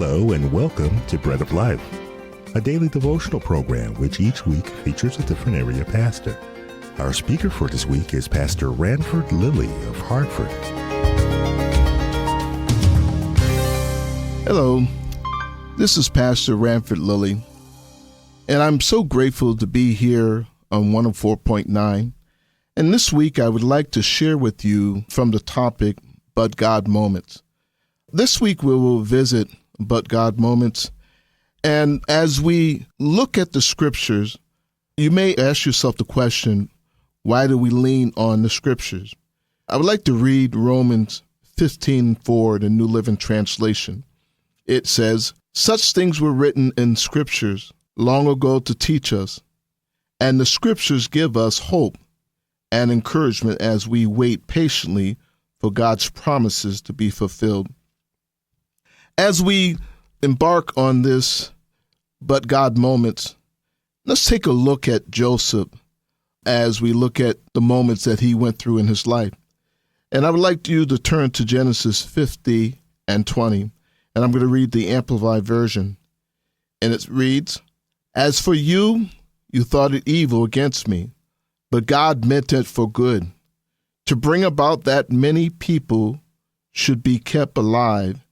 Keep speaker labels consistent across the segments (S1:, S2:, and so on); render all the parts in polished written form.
S1: Hello and welcome to Bread of Life, a daily devotional program which each week features a different area pastor. Our speaker for this week is Pastor Ranford Lilly of Hartford.
S2: Hello, this is Pastor Ranford Lilly, and I'm so grateful to be here on 104.9. And this week I would like to share with you from the topic, But God Moments. This week we will visit But God Moments. And as we look at the scriptures, you may ask yourself the question, why do we lean on the scriptures? I would like to read Romans 15:4, the New Living Translation. It says, "Such things were written in scriptures long ago to teach us, and the scriptures give us hope and encouragement as we wait patiently for God's promises to be fulfilled." As we embark on this But God Moments, let's take a look at Joseph as we look at the moments that he went through in his life. And I would like you to turn to Genesis 50 and 20, and I'm going to read the Amplified Version. And it reads, "As for you, you thought it evil against me, but God meant it for good, to bring about that many people should be kept alive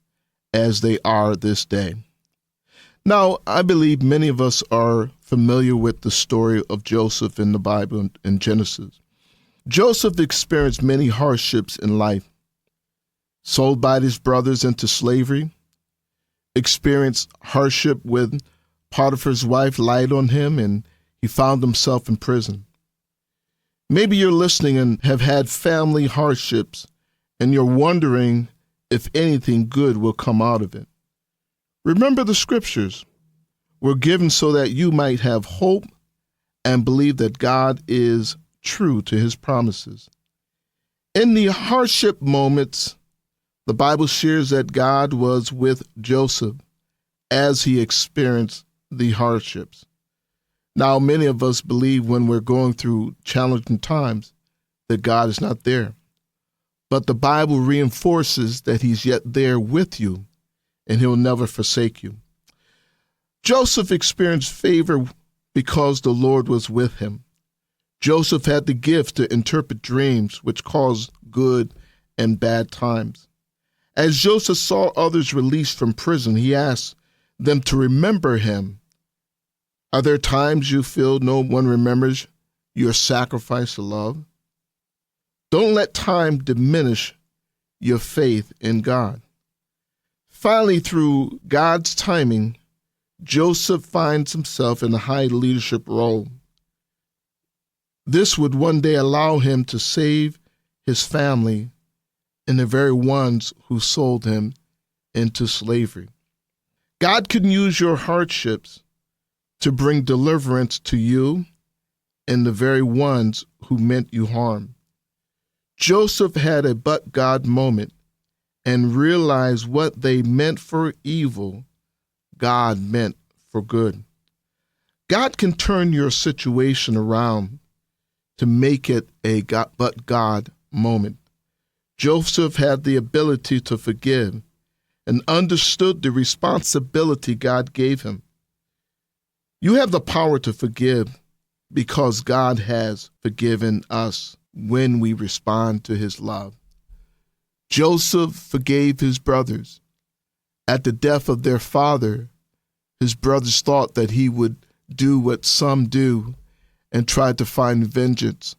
S2: as they are this day." Now, I believe many of us are familiar with the story of Joseph in the Bible in Genesis. Joseph experienced many hardships in life. Sold by his brothers into slavery, experienced hardship when Potiphar's wife lied on him and he found himself in prison. Maybe you're listening and have had family hardships and you're wondering if anything good will come out of it. Remember, the scriptures were given so that you might have hope and believe that God is true to his promises. In the hardship moments, the Bible shares that God was with Joseph as he experienced the hardships. Now, many of us believe when we're going through challenging times that God is not there. But the Bible reinforces that he's yet there with you, and he'll never forsake you. Joseph experienced favor because the Lord was with him. Joseph had the gift to interpret dreams, which caused good and bad times. As Joseph saw others released from prison, he asked them to remember him. Are there times you feel no one remembers your sacrifice of love? Don't let time diminish your faith in God. Finally, through God's timing, Joseph finds himself in a high leadership role. This would one day allow him to save his family and the very ones who sold him into slavery. God can use your hardships to bring deliverance to you and the very ones who meant you harm. Joseph had a but God moment and realized what they meant for evil, God meant for good. God can turn your situation around to make it a but God moment. Joseph had the ability to forgive and understood the responsibility God gave him. You have the power to forgive because God has forgiven us when we respond to his love. Joseph forgave his brothers. At the death of their father, his brothers thought that he would do what some do and tried to find vengeance.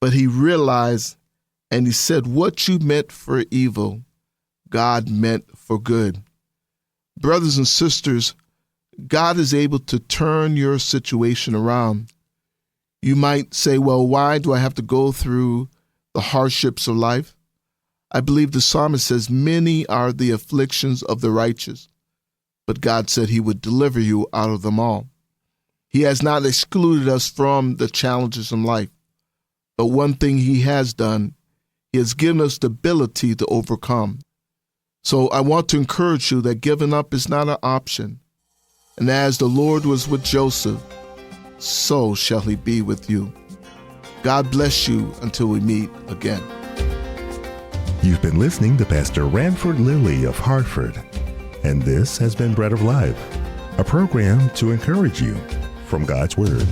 S2: But he realized and he said, "What you meant for evil, God meant for good." Brothers and sisters, God is able to turn your situation around. You might say, well, why do I have to go through the hardships of life? I believe the psalmist says, "Many are the afflictions of the righteous," but God said he would deliver you out of them all. He has not excluded us from the challenges in life, but one thing he has done, he has given us the ability to overcome. So I want to encourage you that giving up is not an option. And as the Lord was with Joseph, so shall he be with you. God bless you until we meet again.
S1: You've been listening to Pastor Ranford Lilly of Hartford. And this has been Bread of Life, a program to encourage you from God's Word.